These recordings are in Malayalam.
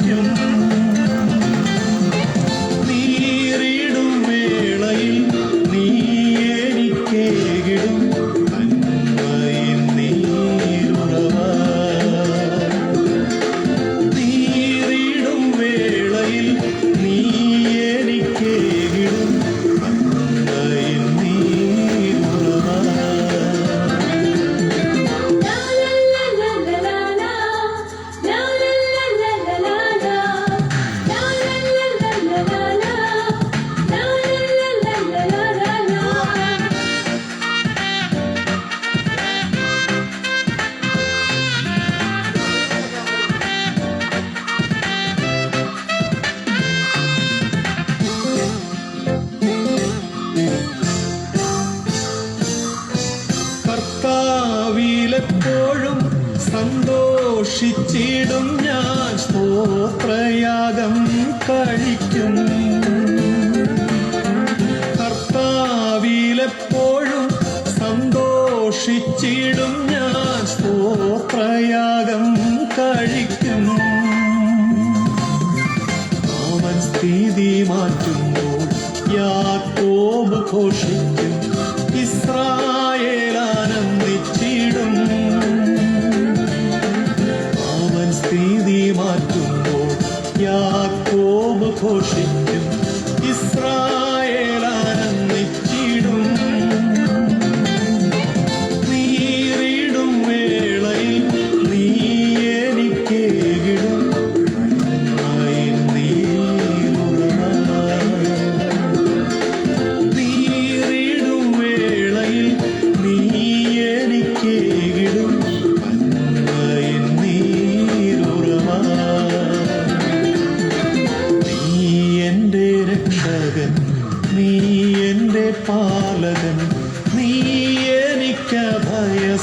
ഘോഷിക്കും. നീറിടും വേളയിൽ നീ എനിക്കേകിടും നന്മയിൻ നീരുറവ. നീറിടും വേളയിൽ നീ എനിക്കേകിടും നന്മയിൻ നീരുറവ. കർത്താവിലെപ്പോഴും സന്തോഷിച്ചിടും ഞാൻ സ്തോത്രയാഗം കഴിക്കും. കർത്താവിലെപ്പോഴും സന്തോഷിച്ചിടും ഞാൻ സ്തോത്രയാഗം കഴിക്കും. അവൻ സ്ഥിതി മാറ്റുമ്പോൾ യാക്കോബ് ഘോഷിക്കും, ഇസ്രായേൽ ആനന്ദിച്ചിടും. അവൻ സ്ഥിതി മാറ്റുമ്പോൾ യാക്കോബ് ഘോഷിക്കും, ഇസ്രായേൽ ആനന്ദിച്ചിടും. നീറിടും വേളയിൽ നീ എനിക്കേകിടും നന്മയിൻ നീരുറവ. നീറിടും വേളയിൽ നീ എനിക്കേകിടും നന്മയിൻ നീരുറവ. നീ എൻ്റെ രക്ഷകൻ, നീ എൻ്റെ പാലകൻ, നീ എനിക്കഭയസ്ഥാനം.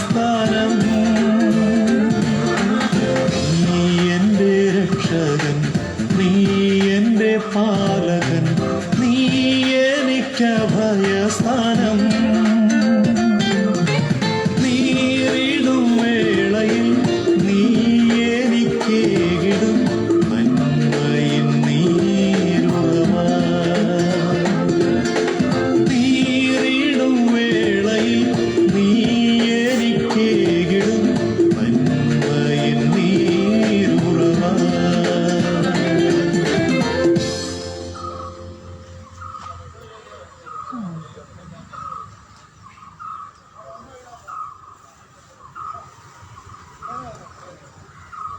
നീ എൻ്റെ രക്ഷകൻ, നീ എൻ്റെ പാലകൻ, നീ എനിക്കഭയസ്ഥാനം. നീറിടും വേളയിൽ നീ എനിക്കേകിടും നന്മയിൻ നീരുറവ. നീറിടും വേളയിൽ നീ എനിക്കേകിടും നന്മയിൻ നീരുറവ.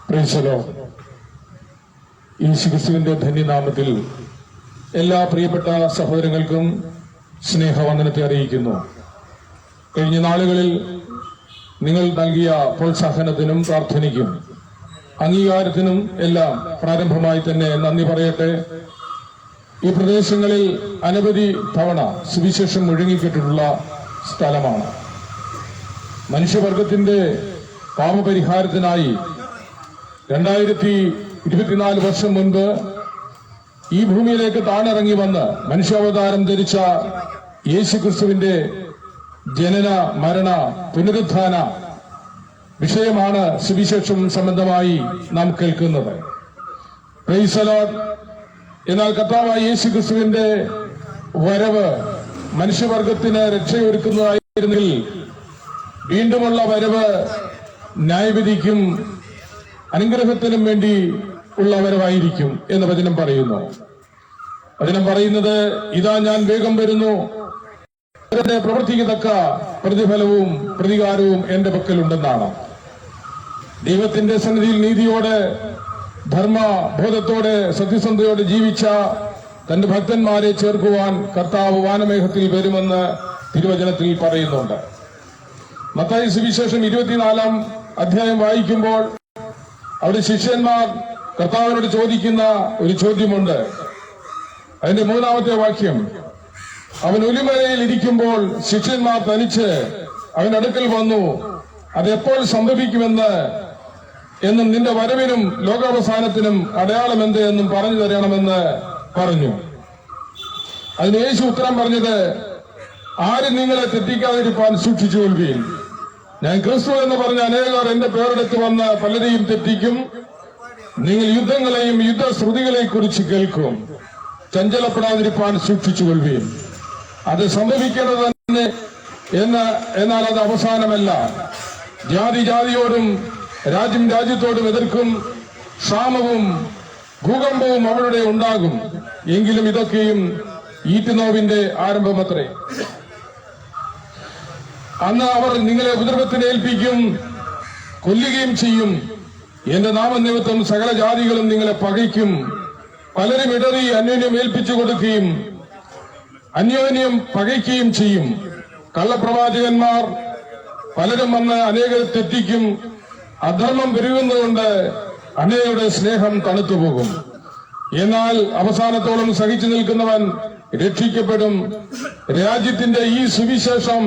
Praise the Lord. യേശുക്രിസ്തുവിന്റെ ധന്യനാമത്തിൽ എല്ലാ പ്രിയപ്പെട്ട സഹോദരങ്ങൾക്കും സ്നേഹവന്ദനത്തെ അറിയിക്കുന്നു. കഴിഞ്ഞ നാളുകളിൽ നിങ്ങൾ നൽകിയ പ്രോത്സാഹനത്തിനും പ്രാർത്ഥനയ്ക്കും അംഗീകാരത്തിനും എല്ലാം പ്രാരംഭമായി തന്നെ നന്ദി പറയട്ടെ. ഈ പ്രദേശങ്ങളിൽ അനവധി തവണ സുവിശേഷം മുഴങ്ങിക്കിട്ടിട്ടുള്ള സ്ഥലമാണ്. മനുഷ്യവർഗത്തിന്റെ പാപപരിഹാരത്തിനായി 2024 വർഷം മുൻപ് ഈ ഭൂമിയിലേക്ക് താണിറങ്ങി വന്ന് മനുഷ്യാവതാരം ധരിച്ച യേശുക്രിസ്തുവിന്റെ ജനന മരണ പുനരുത്ഥാന വിഷയമാണ് സുവിശേഷം സംബന്ധമായി നാം കേൾക്കുന്നത്. Price the Lord. എന്നാൽ കർത്താവായ യേശുക്രിസ്തുവിന്റെ വരവ് മനുഷ്യവർഗത്തിന് രക്ഷയൊരുക്കുന്നതായിരുന്നെങ്കിൽ വീണ്ടുമുള്ള വരവ് ന്യായവിധിക്കും അനുഗ്രഹത്തിനും വേണ്ടി ഉള്ള വരവായിരിക്കും എന്ന് വചനം പറയുന്നു. വചനം പറയുന്നത്, ഇതാ ഞാൻ വേഗം വരുന്നു, പ്രവർത്തിക്കത്തക്ക പ്രതിഫലവും പ്രതികാരവും എന്റെ പക്കലുണ്ടെന്നാണ്. ദൈവത്തിന്റെ സന്നിധിയിൽ നീതിയോടെ ധർമ്മബോധത്തോടെ സത്യസന്ധതയോടെ ജീവിച്ച തന്റെ ഭക്തന്മാരെ ചേർക്കുവാൻ കർത്താവ് വാനമേഘത്തിൽ വരുമെന്ന് തിരുവചനത്തിൽ പറയുന്നുണ്ട്. മത്തായി സുവിശേഷം 24-ാം അധ്യായം വായിക്കുമ്പോൾ അവിടെ ശിഷ്യന്മാർ കർത്താവിനോട് ചോദിക്കുന്ന ഒരു ചോദ്യമുണ്ട്. അതിന്റെ 3-ാമത്തെ വാക്യം, അവൻ ഒലിമലയിൽ ഇരിക്കുമ്പോൾ ശിഷ്യന്മാർ തനിച്ച് അവനടുക്കൽ വന്നു, അതെപ്പോൾ സംഭവിക്കുമെന്ന് എന്നും നിന്റെ വരവിനും ലോകാവസാനത്തിനും അടയാളം എന്ത് എന്നും പറഞ്ഞു തരണമെന്ന് പറഞ്ഞു. അതിന് യേശു ഉത്തരം പറഞ്ഞത്, ആരും നിങ്ങളെ തെറ്റിക്കാതിരിക്കാൻ സൂക്ഷിച്ചു കൊള്ളുകയും, ഞാൻ ക്രിസ്തു എന്ന് പറഞ്ഞ അനേകർ എന്റെ പേരെടുത്ത് വന്ന് പലരെയും തെറ്റിക്കും. നിങ്ങൾ യുദ്ധങ്ങളെയും യുദ്ധശ്രുതികളെയും കുറിച്ച് കേൾക്കും. ചഞ്ചലപ്പെടാതിരിപ്പാൻ സൂക്ഷിച്ചുകൊള്ളുകയും അത് സംഭവിക്കേണ്ടത് തന്നെ എന്നാൽ അത് അവസാനമല്ല. ജാതി ജാതിയോടും രാജ്യം രാജ്യത്തോടും എതിർക്കും. ക്ഷാമവും ഭൂകമ്പവും അവരുടെ ഉണ്ടാകും. എങ്കിലും ഇതൊക്കെയും ഈറ്റുനോവിന്റെ ആരംഭമത്രേ. അന്ന് അവർ നിങ്ങളെ ഉപദ്രവത്തിന് ഏൽപ്പിക്കും, കൊല്ലുകയും ചെയ്യും. എന്റെ നാമനിമിത്തം സകല ജാതികളും നിങ്ങളെ പകയ്ക്കും. പലരും ഇടറി അന്യോന്യം ഏൽപ്പിച്ചു കൊടുക്കുകയും അന്യോന്യം പകയ്ക്കുകയും ചെയ്യും. കള്ളപ്രവാചകന്മാർ പലരും വന്ന് അനേകരെ തെറ്റിക്കും. അധർമ്മം പെരുകുന്നതുകൊണ്ട് അനേകരുടെ സ്നേഹം തണുത്തുപോകും. എന്നാൽ അവസാനത്തോളം സഹിച്ചു നിൽക്കുന്നവൻ രക്ഷിക്കപ്പെടും. രാജ്യത്തിന്റെ ഈ സുവിശേഷം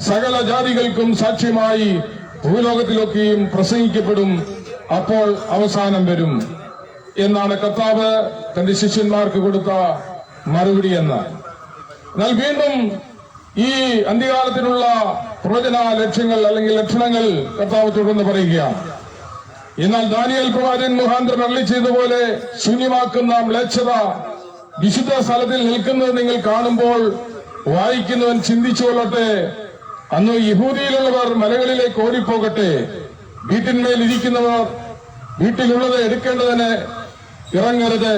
സകല ജാതികൾക്കും സാക്ഷ്യമായി ഭൂലോകത്തിലൊക്കെയും പ്രസംഗിക്കപ്പെടും. അപ്പോൾ അവസാനം വരും എന്നാണ് കർത്താവ് തന്റെ ശിഷ്യന്മാർക്ക് കൊടുത്ത മറുപടി എന്ന്. എന്നാൽ വീണ്ടും ഈ അന്ത്യകാലത്തിനുള്ള പ്രവചന ലക്ഷ്യങ്ങൾ അല്ലെങ്കിൽ ലക്ഷണങ്ങൾ കർത്താവ് തുടർന്ന് പറയുകയാണ്. എന്നാൽ ദാനിയേൽ പ്രവാചകൻ മുഖാന്തരം അരുളി ചെയ്തതുപോലെ ശൂന്യമാക്കുന്ന മ്ലേച്ഛത വിശുദ്ധ സ്ഥലത്തിൽ നിൽക്കുന്നത് നിങ്ങൾ കാണുമ്പോൾ വായിക്കുന്നവൻ ചിന്തിച്ചുകൊള്ളട്ടെ. അന്ന് യഹൂദിയിലുള്ളവർ മലകളിലേക്ക് ഓടിപ്പോകട്ടെ. വീട്ടിന്മേൽ ഇരിക്കുന്നവർ വീട്ടിലുള്ളത് എടുക്കേണ്ടതിന് ഇറങ്ങരുത്.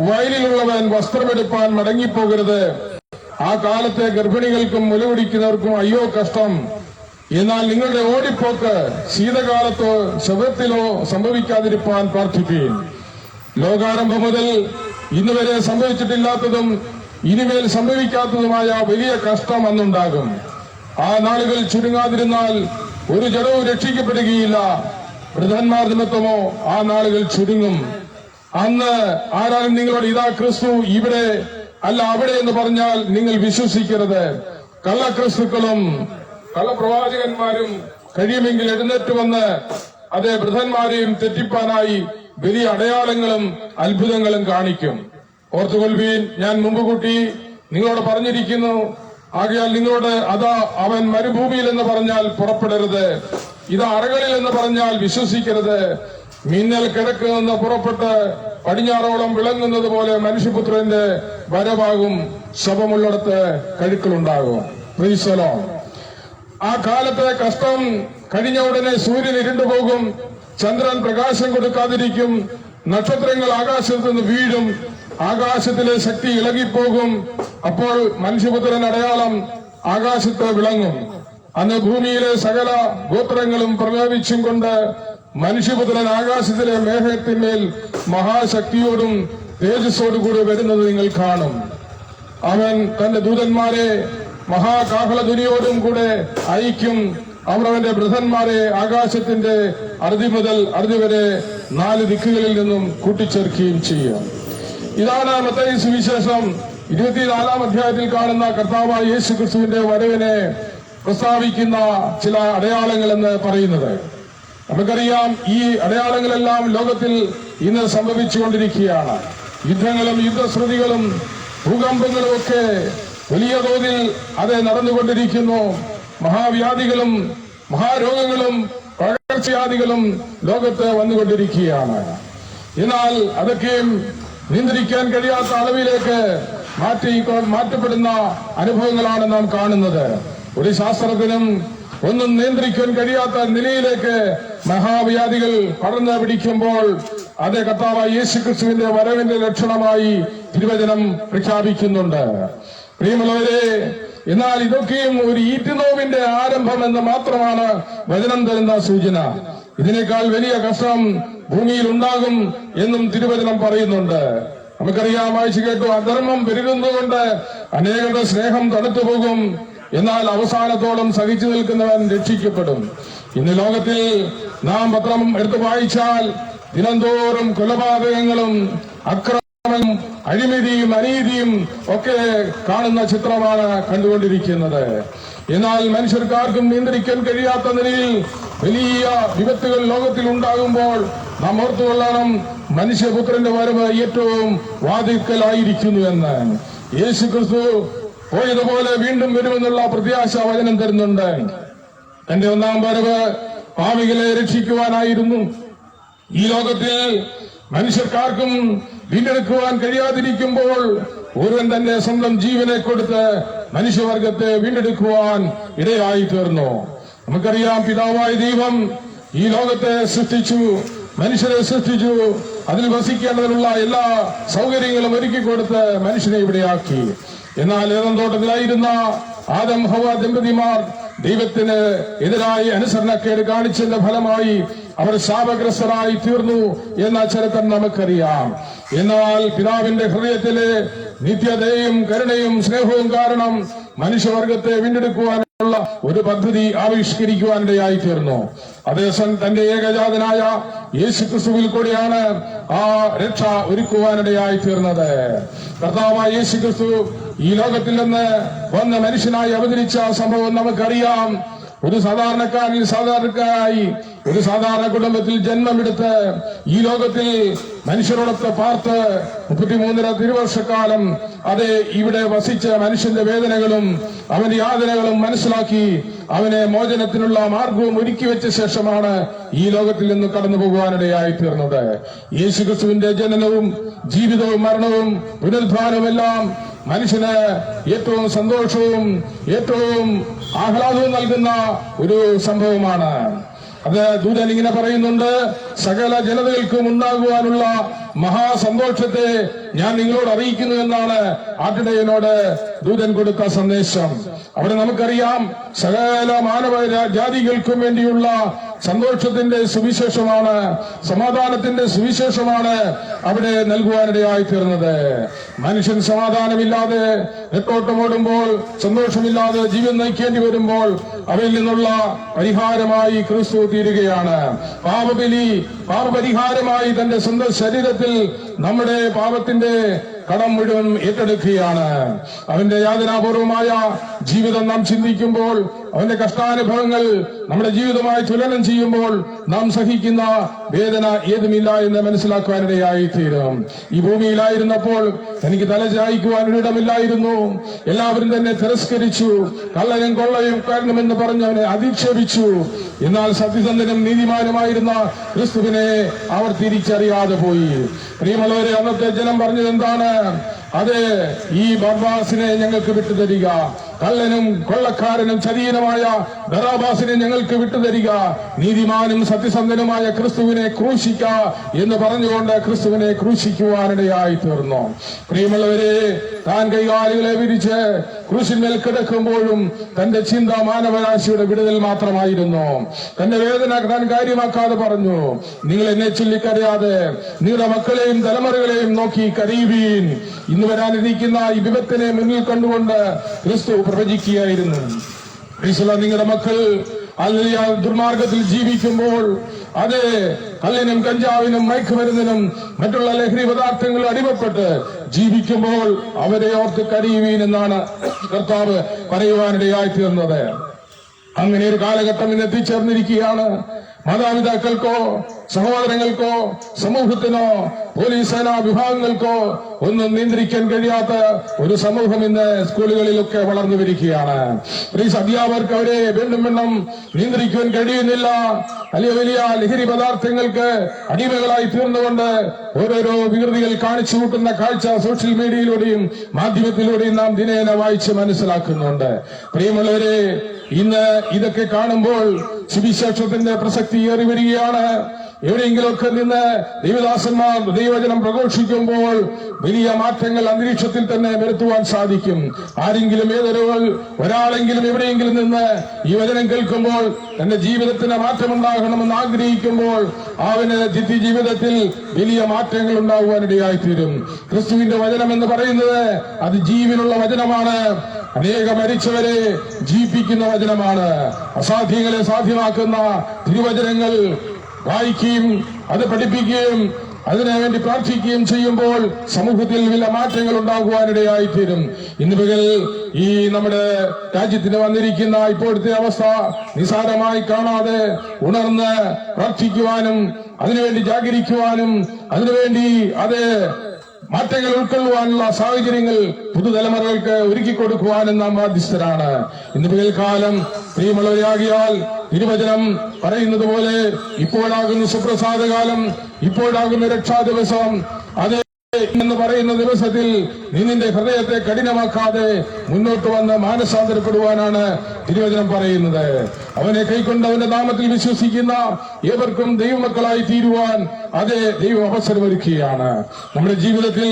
വയലിലുള്ളവൻ വസ്ത്രമെടുപ്പാൻ മടങ്ങിപ്പോകരുത്. ആ കാലത്തെ ഗർഭിണികൾക്കും മുലകുടിക്കുന്നവർക്കും അയ്യോ കഷ്ടം. എന്നാൽ നിങ്ങളുടെ ഓടിപ്പോക്ക് ശീതകാലത്തോ ശബ്ദത്തിലോ സംഭവിക്കാതിരിപ്പാൻ പ്രാർത്ഥിക്കുകയും. ലോകാരംഭം മുതൽ ഇന്ന് വരെ സംഭവിച്ചിട്ടില്ലാത്തതും ഇനിമേൽ സംഭവിക്കാത്തതുമായ വലിയ കഷ്ടം അന്നുണ്ടാകും. ആ നാളുകൾ ചുരുങ്ങാതിരുന്നാൽ ഒരു ജഡവും രക്ഷിക്കപ്പെടുകയില്ല. വൃദ്ധന്മാർ നിമിത്തമോ ആ നാളുകൾ ചുരുങ്ങും. അന്ന് ആരാലും നിങ്ങളോട് ഇതാ ക്രിസ്തു ഇവിടെ അല്ല അവിടെ എന്ന് പറഞ്ഞാൽ നിങ്ങൾ വിശ്വസിക്കരുത്. കള്ളക്രിസ്തുക്കളും കള്ളപ്രവാചകന്മാരും കഴിയുമെങ്കിൽ എഴുന്നേറ്റ് വന്ന് അതേ വൃദ്ധന്മാരെയും തെറ്റിപ്പാനായി വലിയ അടയാളങ്ങളും അത്ഭുതങ്ങളും കാണിക്കും. ഓർത്തുകൊള്ളുവീൻ, ഞാൻ മുമ്പ് കൂട്ടി നിങ്ങളോട് പറഞ്ഞിരിക്കുന്നു. ആകയാൽ നിങ്ങളോട് അതാ അവൻ മരുഭൂമിയിൽ എന്ന് പറഞ്ഞാൽ പുറപ്പെടരുത്, ഇതാ അറകളിൽ എന്ന് പറഞ്ഞാൽ വിശ്വസിക്കരുത്. മിന്നൽ കിഴക്ക് നിന്ന് പുറപ്പെട്ട് പടിഞ്ഞാറോളം വിളങ്ങുന്നത് പോലെ മനുഷ്യപുത്രന്റെ വരവാകും. ശവമുള്ളിടത്ത് കഴുക്കളുണ്ടാകും. Praise the Lord. ആ കാലത്തെ കഷ്ടം കഴിഞ്ഞ ഉടനെ സൂര്യൻ ഇരുണ്ടുപോകും, ചന്ദ്രൻ പ്രകാശം കൊടുക്കാതിരിക്കും, നക്ഷത്രങ്ങൾ ആകാശത്തു നിന്ന് വീഴും, ആകാശത്തിലെ ശക്തി ഇളകിപ്പോകും. അപ്പോൾ മനുഷ്യപുത്രൻ അടയാളം ആകാശത്ത് വിളങ്ങും. അന്ന് ഭൂമിയിലെ സകല ഗോത്രങ്ങളും പ്രലോഭിച്ചും കൊണ്ട് മനുഷ്യപുത്രൻ ആകാശത്തിലെ മേഘത്തിന്മേൽ മഹാശക്തിയോടും തേജസ്സോടുകൂടി വരുന്നത് നിങ്ങൾ കാണും. അവൻ തന്റെ ദൂതന്മാരെ മഹാകാഹളധ്വനിയോടും കൂടെ അയക്കും. അവർ അവന്റെ വൃദ്ധന്മാരെ ആകാശത്തിന്റെ അറുതി മുതൽ അറുതി വരെ 4 ദിക്കുകളിൽ നിന്നും കൂട്ടിച്ചേർക്കുകയും ചെയ്യും. ഇതാണ് മത്തായി സുവിശേഷം 24-ാം അധ്യായത്തിൽ കാണുന്ന കർത്താവായ യേശു ക്രിസ്തുവിന്റെ വരവിനെ പ്രസ്താവിക്കുന്ന ചില അടയാളങ്ങൾ എന്ന് പറയുന്നത്. നമുക്കറിയാം, ഈ അടയാളങ്ങളെല്ലാം ലോകത്തിൽ ഇന്ന് സംഭവിച്ചുകൊണ്ടിരിക്കുകയാണ്. യുദ്ധങ്ങളും യുദ്ധശ്രുതികളും ഭൂകമ്പങ്ങളും ഒക്കെ വലിയ തോതിൽ അത് നടന്നുകൊണ്ടിരിക്കുന്നു. മഹാവ്യാധികളും മഹാരോഗങ്ങളും പകർച്ചവ്യാധികളും ലോകത്ത് വന്നുകൊണ്ടിരിക്കുകയാണ്. എന്നാൽ അതൊക്കെയും നിയന്ത്രിക്കാൻ കഴിയാത്ത അളവിലേക്ക് മാറ്റപ്പെടുന്ന അനുഭവങ്ങളാണ് നാം കാണുന്നത്. ഒരു ശാസ്ത്രത്തിനും ഒന്നും നിയന്ത്രിക്കാൻ കഴിയാത്ത നിലയിലേക്ക് മഹാവ്യാധികൾ പടർന്നു പിടിക്കുമ്പോൾ അത് കർത്താവായ യേശുക്രിസ്തുവിന്റെ വരവിന്റെ ലക്ഷണമായി തിരുവചനം പ്രഖ്യാപിക്കുന്നുണ്ട്. പ്രിയമുള്ളവരെ, എന്നാൽ ഇതൊക്കെയും ഒരു ഈറ്റുനോവിന്റെ ആരംഭം എന്ന് മാത്രമാണ് വചനം തരുന്ന സൂചന. ഇതിനേക്കാൾ വലിയ കഷ്ടം ഭൂമിയിൽ ഉണ്ടാകും എന്നും തിരുവചനം പറയുന്നുണ്ട്. നമുക്കറിയാം, വായിച്ചു കേട്ടു, അധർമ്മം പെരുകുന്നതുകൊണ്ട് അനേകരുടെ സ്നേഹം തണുത്തുപോകും. എന്നാൽ അവസാനത്തോളം സഹിച്ചു നിൽക്കുന്നവൻ രക്ഷിക്കപ്പെടും. ഇന്ന് ലോകത്തിൽ നാം പത്രം എടുത്തു വായിച്ചാൽ ദിനംതോറും കൊലപാതകങ്ങളും അക്രമവും അഴിമതിയും അനീതിയും ഒക്കെ കാണുന്ന ചിത്രമാണ് കണ്ടുകൊണ്ടിരിക്കുന്നത്. എന്നാൽ മനുഷ്യർക്കാർക്കും നിയന്ത്രിക്കാൻ കഴിയാത്ത നിലയിൽ വലിയ വിപത്തുകൾ ലോകത്തിൽ ഉണ്ടാകുമ്പോൾ നാം ഓർത്തുകൊള്ളണം, മനുഷ്യപുത്രന്റെ വരവ് ഏറ്റവും വാതിൽക്കലായിരിക്കുന്നു എന്ന്. യേശു ക്രിസ്തു പോയതുപോലെ വീണ്ടും വരുമെന്നുള്ള പ്രത്യാശ വചനം തരുന്നുണ്ട്. തന്റെ ഒന്നാം വരവ് പാപികളെ രക്ഷിക്കുവാനായിരുന്നു. ഈ ലോകത്തിൽ മനുഷ്യർക്കാർക്കും വീണ്ടെടുക്കുവാൻ കഴിയാതിരിക്കുമ്പോൾ ഒരുവൻ തന്നെ സ്വന്തം ജീവനെ കൊടുത്ത് മനുഷ്യവർഗത്തെ വീണ്ടെടുക്കുവാൻ ഇടയായി തീർന്നു. നമുക്കറിയാം, പിതാവായ ദൈവം ഈ ലോകത്തെ സൃഷ്ടിച്ചു, മനുഷ്യരെ സൃഷ്ടിച്ചു, അതിൽ വസിക്കേണ്ടതിനുള്ള എല്ലാ സൗകര്യങ്ങളും ഒരുക്കി കൊടുത്ത് മനുഷ്യനെ ഇവിടെയാക്കി. എന്നാൽ ഏദൻ തോട്ടത്തിലായിരുന്ന ആദം ഹവ്വ ദമ്പതിമാർ ദൈവത്തിന് എതിരായി അനുസരണക്കേട് കാണിച്ചതിന്റെ ഫലമായി അവർ ശാപഗ്രസ്തരായി തീർന്നു എന്ന ചരിത്രം നമുക്കറിയാം. എന്നാൽ പിതാവിന്റെ ഹൃദയത്തിലെ നിത്യതയും കരുണയും സ്നേഹവും കാരണം മനുഷ്യവർഗത്തെ വീണ്ടെടുക്കുവാനുള്ള ഒരു പദ്ധതി ആവിഷ്കരിക്കുവാനിടയായി തീർന്നു. അതേസമയം തന്റെ ഏകജാതനായ യേശുക്രിസ്തുവിൽ കൂടിയാണ് ആ രക്ഷ ഒരുക്കുവാനിടയായി തീർന്നത്. കർത്താവായ യേശുക്രിസ്തു ഈ ലോകത്തിൽ നിന്ന് വന്ന മനുഷ്യനായി അവതരിച്ച സംഭവം നമുക്കറിയാം. ഒരു സാധാരണക്കാരായി ഒരു സാധാരണ കുടുംബത്തിൽ ജന്മമെടുത്ത് ഈ ലോകത്തിൽ മനുഷ്യരോടൊത്ത് പാർത്ത് 33 തിരുവർഷക്കാലം ഇവിടെ വസിച്ച മനുഷ്യന്റെ വേദനകളും അവന്റെ യാതനകളും മനസ്സിലാക്കി അവനെ മോചനത്തിനുള്ള മാർഗവും ഒരുക്കി വെച്ച ശേഷമാണ് ഈ ലോകത്തിൽ നിന്ന് കടന്നു പോകുവാനിടയായി തീർന്നത്. യേശുക്രിസ്തുവിന്റെ ജനനവും ജീവിതവും മരണവും പുനരുദ്ധാനവും എല്ലാം മനുഷ്യന് ഏറ്റവും സന്തോഷവും ഏറ്റവും ആഹ്ലാദവും നൽകുന്ന ഒരു സംഭവമാണ്. അത് ദൂതൻ ഇങ്ങനെ പറയുന്നുണ്ട്: സകല ജനതകൾക്കും ഉണ്ടാകുവാനുള്ള മഹാസന്തോഷത്തെ ഞാൻ നിങ്ങളോട് അറിയിക്കുന്നു എന്നാണ് ആട്ടിടയനോട് ദൂതൻ കൊടുത്ത സന്ദേശം. അവിടെ നമുക്കറിയാം, സകല മാനവ ജാതികൾക്കും വേണ്ടിയുള്ള സന്തോഷത്തിന്റെ സുവിശേഷമാണ്, സമാധാനത്തിന്റെ സുവിശേഷമാണ് അവിടെ നൽകുവാനിടയായി തീർന്നത്. മനുഷ്യൻ സമാധാനമില്ലാതെ നെട്ടോട്ടമോടുമ്പോൾ, സന്തോഷമില്ലാതെ ജീവൻ നയിക്കേണ്ടി വരുമ്പോൾ അവയിൽ നിന്നുള്ള പരിഹാരമായി ക്രിസ്തു തീരുകയാണ്. പാപപരിഹാരമായി തന്റെ സ്വന്തം ശരീരത്തിൽ നമ്മുടെ പാപത്തിന്റെ കടം മുഴുവൻ ഏറ്റെടുക്കുകയാണ്. അവന്റെ യാതനാപൂർവമായ ജീവിതം നാം ചിന്തിക്കുമ്പോൾ, അവന്റെ കഷ്ടാനുഭവങ്ങൾ നമ്മുടെ ജീവിതമായി തുലനം ചെയ്യുമ്പോൾ നാം സഹിക്കുന്ന വേദന ഏതുമില്ല എന്ന് മനസ്സിലാക്കുവാനിടയായി തീരും. ഈ ഭൂമിയിലായിരുന്നപ്പോൾ തനിക്ക് തലചായ്ക്കുവാൻ ഒരിടമില്ലായിരുന്നു. എല്ലാവരും തന്നെ തിരസ്കരിച്ചു, കള്ളനും കൊള്ളയും കാരണമെന്ന് പറഞ്ഞ് അവനെ അധിക്ഷേപിച്ചു. എന്നാൽ സത്യസന്ധനും നീതിമാനുമായിരുന്ന ക്രിസ്തുവിനെ അവർ തിരിച്ചറിയാതെ പോയി. പ്രിയമുള്ളവരെ, അന്നത്തെ ജനം പറഞ്ഞത് എന്താണ്? അതെ, ഈ ബർബാസിനെ ഞങ്ങൾക്ക് വിട്ടുതരിക, കള്ളനും കൊള്ളക്കാരനും ചതിയനുമായ ബറാബാസിനെ ഞങ്ങൾക്ക് വിട്ടുതരിക, നീതിമാനും സത്യസന്ധനുമായ ക്രിസ്തുവിനെ ക്രൂശിക്ക എന്ന് പറഞ്ഞുകൊണ്ട് ക്രിസ്തുവിനെ ക്രൂശിക്കുവാനിടയായി തീർന്നു. പ്രിയമുള്ളവരെ, താൻ കൈകാലുകളെ വിരിച്ച് ക്രൂശിന്മേൽ കിടക്കുമ്പോഴും തന്റെ ചിന്ത മാനവരാശിയുടെ വിടുതൽ മാത്രമായിരുന്നു. തന്റെ വേദന താൻ കാര്യമാക്കാതെ പറഞ്ഞു: നിങ്ങൾ എന്നെ ചൊല്ലിക്കരയാതെ നിങ്ങളുടെ മക്കളെയും തലമുറകളെയും നോക്കി കരയുവീൻ. ഇന്ന് വരാനിരിക്കുന്ന ഈ വിപത്തിനെ മുന്നിൽ കണ്ടുകൊണ്ട് ക്രിസ്തു പ്രവചിക്കുകയായിരുന്നു. നിങ്ങളുടെ മക്കൾ ദുർമാർഗത്തിൽ ജീവിക്കുമ്പോൾ, അത് കള്ളിനും കഞ്ചാവിനും മയക്കുമരുന്നിനും മറ്റുള്ള ലഹരി പദാർത്ഥങ്ങളും അടിമപ്പെട്ട് ജീവിക്കുമ്പോൾ അവരെ ഓർത്ത് കരയുവീൻ എന്നാണ് കർത്താവ് പറയുവാനിടയായി തീർന്നത്. അങ്ങനെ ഒരു കാലഘട്ടം ഇന്ന് എത്തിച്ചേർന്നിരിക്കുകയാണ്. മാതാപിതാക്കൾക്കോ സഹോദരങ്ങൾക്കോ സമൂഹത്തിനോ പോലീസ് സേനാ വിഭാഗങ്ങൾക്കോ ഒന്നും നിയന്ത്രിക്കാൻ കഴിയാത്ത ഒരു സമൂഹം ഇന്ന് സ്കൂളുകളിലൊക്കെ വളർന്നു വരികയാണ്. അധ്യാപകർക്ക് അവരെ വീണ്ടും നിയന്ത്രിക്കുവാൻ കഴിയുന്നില്ല. വലിയ വലിയ ലഹരി പദാർത്ഥങ്ങൾക്ക് അടിമകളായി തീർന്നുകൊണ്ട് ഓരോരോ വികൃതികൾ കാണിച്ചു കൂട്ടുന്ന കാഴ്ച സോഷ്യൽ മീഡിയയിലൂടെയും മാധ്യമത്തിലൂടെയും നാം ദിനേന വായിച്ച് മനസ്സിലാക്കുന്നുണ്ട്. പ്രിയമുള്ളവരെ, ഇന്ന് ഇതൊക്കെ കാണുമ്പോൾ സുവിശേഷത്തിന്റെ പ്രസക്തി ഏറി വരികയാണ്. എവിടെയെങ്കിലുമൊക്കെ നിന്ന് ദൈവദാസന്മാർ ദൈവവചനം പ്രഘോഷിക്കുമ്പോൾ വലിയ മാറ്റങ്ങൾ അന്തരീക്ഷത്തിൽ തന്നെ വരുത്തുവാൻ സാധിക്കും. ആരെങ്കിലും ഒരാളെങ്കിലും എവിടെയെങ്കിലും നിന്ന് ഈ വചനം കേൾക്കുമ്പോൾ തന്റെ ജീവിതത്തിന് മാറ്റമുണ്ടാകണമെന്ന് ആഗ്രഹിക്കുമ്പോൾ അവന് ജീവിതത്തിൽ വലിയ മാറ്റങ്ങൾ ഉണ്ടാകുവാനിടയായിത്തീരും. ക്രിസ്തുവിന്റെ വചനം എന്ന് പറയുന്നത് അത് ജീവനുള്ള വചനമാണ്. അനേക മരിച്ചവരെ ജീവിപ്പിക്കുന്ന വചനമാണ്. അസാധ്യങ്ങളെ സാധ്യമാക്കുന്ന തിരുവചനങ്ങൾ വായിക്കുകയും അത് പഠിപ്പിക്കുകയും അതിനുവേണ്ടി പ്രാർത്ഥിക്കുകയും ചെയ്യുമ്പോൾ സമൂഹത്തിൽ വലിയ മാറ്റങ്ങൾ ഉണ്ടാകുവാനിടയായിത്തീരും. ഇന്ന് പകൽ ഈ നമ്മുടെ രാജ്യത്തിന് വന്നിരിക്കുന്ന ഇപ്പോഴത്തെ അവസ്ഥ നിസാരമായി കാണാതെ ഉണർന്ന് പ്രാർത്ഥിക്കുവാനും അതിനുവേണ്ടി ജാഗരിക്കുവാനും അതിനുവേണ്ടി അത് മാറ്റങ്ങൾ ഉൾക്കൊള്ളുവാനുള്ള സാഹചര്യങ്ങൾ പുതുതലമുറകൾക്ക് ഒരുക്കി കൊടുക്കുവാനും നാം ബാധ്യസ്ഥരാണ്. ഇന്ന് പകൽക്കാലം പ്രിയമുള്ളവരാകിയാൽ തിരുവചനം പറയുന്നത് പോലെ ഇപ്പോഴാകുന്ന സുപ്രസാദകാലം, ഇപ്പോഴാകുന്ന രക്ഷാ ദിവസം, അത് എന്ന് പറയുന്ന ദിവസത്തിൽ നീ നിന്റെ ഹൃദയത്തെ കഠിനമാക്കാതെ മുന്നോട്ട് വന്ന് മാനസാന്തരപ്പെടുവാനാണ് തിരുവചനം പറയുന്നത്. അവനെ കൈക്കൊണ്ട് അവന്റെ നാമത്തിൽ വിശ്വസിക്കുന്ന ഏവർക്കും ദൈവമക്കളായി തീരുവാൻ അതേ ദൈവം അവസരമൊരുക്കുകയാണ്. നമ്മുടെ ജീവിതത്തിൽ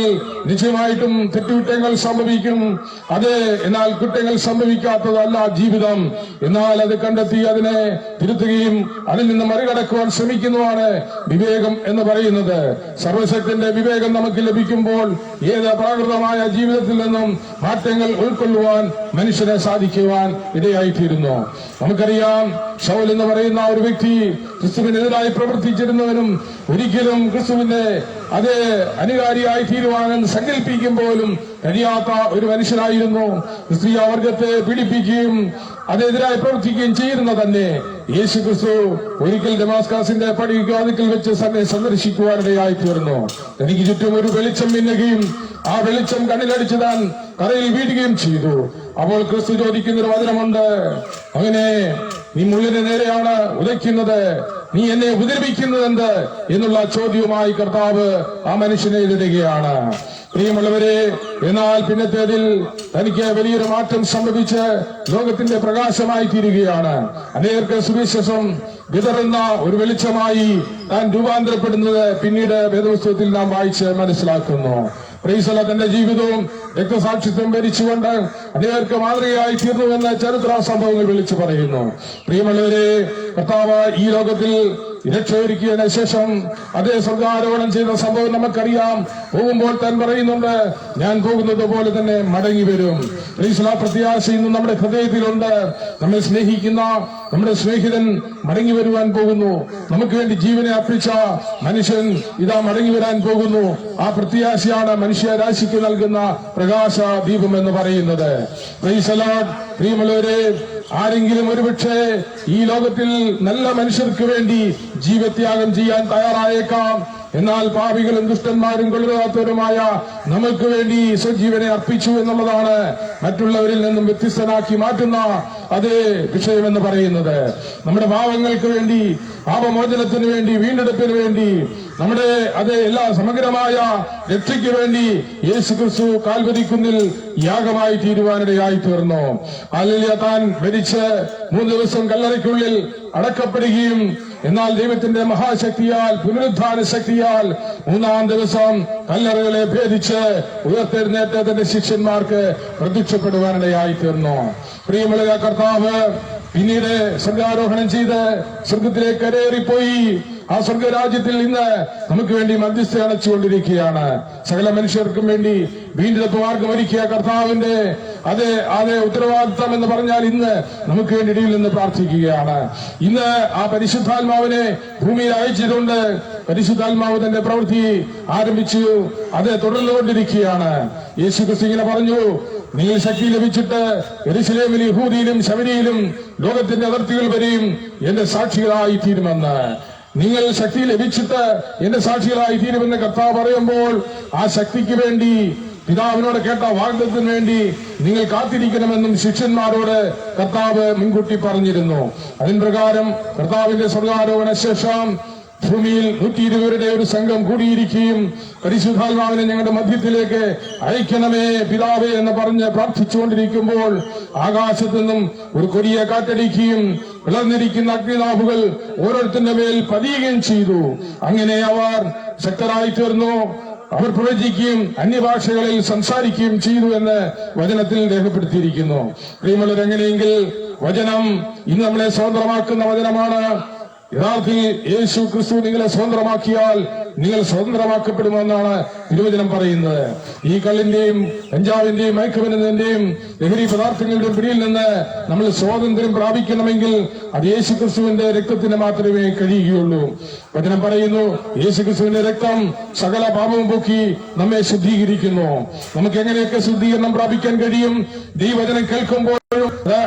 നിശ്ചയമായിട്ടും തെറ്റുകുറ്റങ്ങൾ സംഭവിക്കും. അതെ, എന്നാൽ കുറ്റങ്ങൾ സംഭവിക്കാത്തതല്ല ജീവിതം. എന്നാൽ അത് കണ്ടെത്തി അതിനെ തിരുത്തുകയും അതിൽ നിന്ന് മറികടക്കുവാൻ ശ്രമിക്കുന്നതാണ് വിവേകം എന്ന് പറയുന്നത്. സർവശക്തന്റെ വിവേകം നമുക്ക് ലഭിക്കുമ്പോൾ ഏത് പ്രാകൃതമായ ജീവിതത്തിൽ നിന്നും മാറ്റങ്ങൾ ഉൾക്കൊള്ളുവാൻ മനുഷ്യനെ സാധിക്കുവാൻ ഇടയായിത്തീരുന്നു. നമുക്കറിയാം, ശൗൽ എന്ന് പറയുന്ന ഒരു വ്യക്തി ക്രിസ്തുവിനെതിരായി പ്രവർത്തിച്ചിരുന്നവനും ഒരിക്കലും ക്രിസ്തുവിന്റെ അതേ അനുകാരിയായി തീരുവാനെന്ന് സങ്കല്പിക്കുമ്പോഴും കഴിയാത്ത ഒരു മനുഷ്യനായിരുന്നു. ക്രിസ്തീയ വർഗത്തെ പീഡിപ്പിക്കുകയും അതെതിരായി പ്രവർത്തിക്കുകയും ചെയ്യുന്ന തന്നെ യേശു ക്രിസ്തു ഒരിക്കൽ ഡമാസ്കസിന്റെ പടിവാതിൽക്കൽ വെച്ച് തന്നെ സന്ദർശിക്കുവാനിടയായി തീർന്നു. എനിക്ക് ചുറ്റും ഒരു വെളിച്ചം മിന്നുകയും ആ വെളിച്ചം കണ്ണിലടിച്ചു താൻ കരയിൽ വീഴുകയും ചെയ്തു. അപ്പോൾ ക്രിസ്തു ചോദിക്കുന്നൊരു വചനമുണ്ട്, അങ്ങനെ നീ മുള്ളിന് നേരെയാണ് ഉദയ്ക്കുന്നത്, നീ എന്നെ ഉപദ്രവിക്കുന്നത് എന്ത് എന്നുള്ള ചോദ്യവുമായി കർത്താവ് ആ മനുഷ്യനെ എതിടുകയാണ്. പ്രിയമുള്ളവരെ, എന്നാൽ പിന്നത്തേതിൽ തനിക്ക് വലിയൊരു മാറ്റം സംഭവിച്ച് ലോകത്തിന്റെ പ്രകാശമായി തീരുകയാണ്. അനേകർക്ക് സുവിശേഷം വിതറുന്ന ഒരു വെളിച്ചമായി താൻ രൂപാന്തരപ്പെടുന്നത് പിന്നീട് വേദപുസ്തകത്തിൽ നാം വായിച്ച് മനസ്സിലാക്കുന്നു. പ്രൈസല തന്റെ ജീവിതവും രക്തസാക്ഷിത്വം ഭരിച്ചുകൊണ്ട് അനേകർക്ക് മാതൃകയായി തീർന്നുവെന്ന് ചരിത്ര സംഭവങ്ങൾ വിളിച്ചു പറയുന്നു. പ്രിയമുള്ളവരെ, കർത്താവ് ഈ ലോകത്തിൽ രക്ഷയൊരുക്കിയതിനു ശേഷം അതേ സ്വർഗാരോഹണം ചെയ്ത സംഭവം നമുക്കറിയാം. പോകുമ്പോൾ താൻ പറയുന്നുണ്ട്, ഞാൻ പോകുന്നത് പോലെ തന്നെ മടങ്ങി വരും. പ്രൈസല പ്രത്യാശ ഇന്ന് നമ്മുടെ ഹൃദയത്തിലുണ്ട്. നമ്മെ സ്നേഹിക്കുന്ന നമ്മുടെ സ്നേഹിതൻ മടങ്ങി വരുവാൻ പോകുന്നു. നമുക്ക് വേണ്ടി ജീവനെ അർപ്പിച്ച മനുഷ്യൻ ഇതാ മടങ്ങി വരാൻ പോകുന്നു. ആ പ്രത്യാശയാണ് മനുഷ്യരാശിക്ക് നൽകുന്ന പ്രകാശ ദീപം എന്ന് പറയുന്നത്. Price the Lord. പ്രിയമുള്ളവരെ, ആരെങ്കിലും ഒരുപക്ഷെ ഈ ലോകത്തിൽ നല്ല മനുഷ്യർക്ക് വേണ്ടി ജീവത്യാഗം ചെയ്യാൻ തയ്യാറായേക്കാം. എന്നാൽ പാപികളും ദുഷ്ടന്മാരും കൊള്ളരുതാത്തവരുമായ നമുക്ക് വേണ്ടി സ്വജീവനെ അർപ്പിച്ചു എന്നുള്ളതാണ് മറ്റുള്ളവരിൽ നിന്നും വ്യത്യസ്തനാക്കി മാറ്റുന്ന അതേ വിഷയമെന്ന് പറയുന്നത്. നമ്മുടെ പാവങ്ങൾക്ക് വേണ്ടി, പാപമോചനത്തിന് വേണ്ടി, വീണ്ടെടുപ്പിന് വേണ്ടി, നമ്മുടെ അതേ എല്ലാ സമഗ്രമായ രക്ഷയ്ക്ക് വേണ്ടി യേശു ക്രിസ്തു കാൽവരിക്കുന്നിൽ യാഗമായി തീരുവാനിടയായി തീർന്നു. ഹല്ലേലൂയ. താൻ മരിച്ച് 3 ദിവസം കല്ലറയ്ക്കുള്ളിൽ അടക്കപ്പെടുകയും എന്നാൽ ദൈവത്തിന്റെ മഹാശക്തിയാൽ, പുനരുദ്ധാന ശക്തിയാൽ 3-ാം ദിവസം കല്ലറകളെ ഭേദിച്ച് ഉയർത്തെഴുന്നേറ്റ് തന്റെ ശിഷ്യന്മാർക്ക് പ്രത്യക്ഷപ്പെടുവാനിടയായി തീർന്നു. പ്രിയമുള്ള കർത്താവ് പിന്നീട് സ്വർഗാരോഹണം ചെയ്ത് സ്വർഗത്തിലേക്ക് കരേറിപ്പോയി. ആ സ്വർഗരാജ്യത്തിൽ ഇന്ന് നമുക്ക് വേണ്ടി മധ്യസ്ഥ അണച്ചുകൊണ്ടിരിക്കുകയാണ്. സകല മനുഷ്യർക്കും വേണ്ടി വീണ്ടെടുപ്പ് മാർഗം ഒരുക്കിയ കർത്താവിന്റെ അതേ ഉത്തരവാദിത്തം എന്ന് പറഞ്ഞാൽ ഇന്ന് നമുക്ക് വേണ്ടി ഇടയിൽ നിന്ന് പ്രാർത്ഥിക്കുകയാണ്. ഇന്ന് ആ പരിശുദ്ധാത്മാവിനെ ഭൂമിയിൽ അയച്ചിട്ടുണ്ട്. പരിശുദ്ധാത്മാവ് തന്റെ പ്രവൃത്തി ആരംഭിച്ചു, അത് തുടർന്നുകൊണ്ടിരിക്കുകയാണ്. യേശു ക്രിസ്തു ഇങ്ങനെ പറഞ്ഞു, നിങ്ങൾ ശക്തി ലഭിച്ചിട്ട് യെരൂശലേമിലും യഹൂദിയിലും ശമരിയിലും ലോകത്തിന്റെ അതിർത്തികൾ വരെയും എന്റെ സാക്ഷികളായി തീരുമെന്ന്. നിങ്ങൾ ശക്തി ലഭിച്ചിട്ട് എന്റെ സാക്ഷികളായി തീരുമെന്ന് കർത്താവ് പറയുമ്പോൾ ആ ശക്തിക്ക് വേണ്ടി, പിതാവിനോട് കേട്ട വാഗ്ദത്തത്തിന് വേണ്ടി നിങ്ങൾ കാത്തിരിക്കണമെന്നും ശിഷ്യന്മാരോട് കർത്താവ് മുൻകൂട്ടി പറഞ്ഞിരുന്നു. അതിൻ പ്രകാരം കർത്താവിന്റെ സ്വർഗാരോഹണ ശേഷം ഭൂമിയിൽ 120 ഒരു സംഘം കൂടിയിരിക്കുകയും പരിശുദ്ധാത്മാവിനെ ഞങ്ങളുടെ മധ്യത്തിലേക്ക് അയക്കണമേ പിതാവേ എന്ന് പറഞ്ഞ് പ്രാർത്ഥിച്ചുകൊണ്ടിരിക്കുമ്പോൾ ആകാശത്തു നിന്നും ഒരു കൊടിയ കാറ്റടിക്കുകയും വിളർന്നിരിക്കുന്ന അഗ്നിനാഭുകൾ ഓരോരുത്തരുടെ മേൽ പതിയുകയും ചെയ്തു. അങ്ങനെ അവർ ശക്തരായി തീർന്നു. അവർ പ്രവചിക്കുകയും അന്യഭാഷകളിൽ സംസാരിക്കുകയും ചെയ്തു എന്ന് വചനത്തിൽ രേഖപ്പെടുത്തിയിരിക്കുന്നു. പ്രിയമുള്ളവർ, എങ്ങനെയെങ്കിൽ വചനം ഇന്ന് നമ്മളെ സ്വതന്ത്രമാക്കുന്ന വചനമാണ്. യഥാർത്ഥത്തിൽ യേശു ക്രിസ്തു നിങ്ങളെ സ്വതന്ത്രമാക്കിയാൽ നിങ്ങൾ സ്വതന്ത്രമാക്കപ്പെടുമെന്നാണ് തിരുവചനം പറയുന്നത്. ഈ കള്ളിന്റെയും കഞ്ചാവിന്റെയും മയക്കുമരുന്നിന്റെയും ലഹരി പദാർത്ഥങ്ങളുടെയും പിടിയിൽ നിന്ന് നമ്മൾ സ്വാതന്ത്ര്യം പ്രാപിക്കണമെങ്കിൽ അത് യേശു ക്രിസ്തുവിന്റെ രക്തത്തിന് മാത്രമേ കഴിയുകയുള്ളൂ. വചനം പറയുന്നു, യേശു ക്രിസ്തുവിന്റെ രക്തം സകല പാപവും പോക്കി നമ്മെ ശുദ്ധീകരിക്കുന്നു. നമുക്ക് എങ്ങനെയൊക്കെ ശുദ്ധീകരണം പ്രാപിക്കാൻ കഴിയും? ദൈവവചനം കേൾക്കുമ്പോഴും